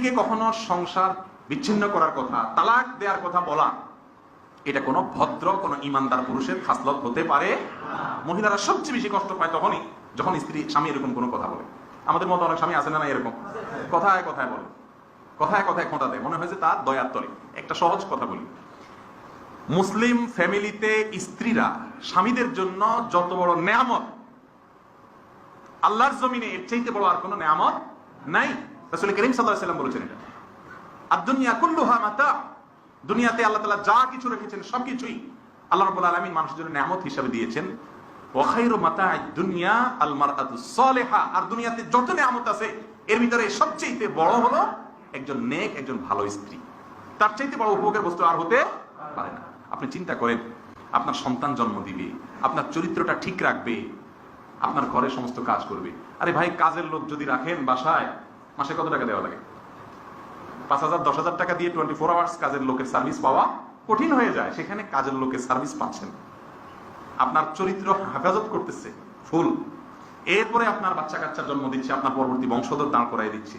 স্ত্রীকে কখনো সংসার বিচ্ছিন্ন করার কথা, তালাক দেওয়ার কথা বলা, এটা কোনো ভদ্র কোনো ইমানদার পুরুষের খাসলত হতে পারে। মহিলারা সবচেয়ে বেশি কষ্ট পায় তখনই যখন স্বামী এরকম কোনো কথা বলে। আমাদের মতো অনেক স্বামী আছে না এরকম, কথায় কথায় বলে, কথায় কথায় খোঁটা দেয়, মনে হয় যে তার দয়ার তরে। একটা সহজ কথা বলি, মুসলিম ফ্যামিলিতে স্ত্রীরা স্বামীদের জন্য যত বড় নেয়ামত, আল্লাহর জমিনে এর চাইতে বড় আর কোনো নেয়ামত নাই। রাসূল করিম সাল্লাল্লাহু আলাইহি ওয়াসাল্লাম বলেছেন এটা। আদ-দুনিয়া কুল্লুহা মাতা, দুনিয়াতে আল্লাহ তাআলা যা কিছু রেখেছেন সবকিছুই আল্লাহ রাব্বুল আলামিন মানুষের জন্য নেয়ামত হিসেবে দিয়েছেন। ওয়া খায়রু মাতা'আদ দুনিয়া আল মারআতুস সালিহা, আর দুনিয়াতে যত নেয়ামত আছে এর ভিতরে সবচেয়ে বড় হলো একজন নেক, একজন ভালো স্ত্রী। তার চাইতে বড় উপভোগের বস্তু আর হতে পারে না। আপনি চিন্তা করেন, আপনার সন্তান জন্ম দিবে, আপনার চরিত্রটা ঠিক রাখবে, আপনার ঘরে সমস্ত কাজ করবে। আরে ভাই, কাজের লোক যদি রাখেন বাসায়, মাসে কত টাকা দেওয়া লাগে? 5,000 10,000 টাকা দিয়ে 24 আওয়ার্স কাজের লোকের সার্ভিস পাওয়া কঠিন হয়ে যায়। সেখানে কাজের লোকের সার্ভিস পাচ্ছেন, আপনার চরিত্র হেফাজত করতেছে ফুল, এরপরে আপনার বাচ্চা কাচ্চা জন্ম দিচ্ছে, আপনার পরবর্তী বংশধর দাঁড় করাই দিচ্ছে।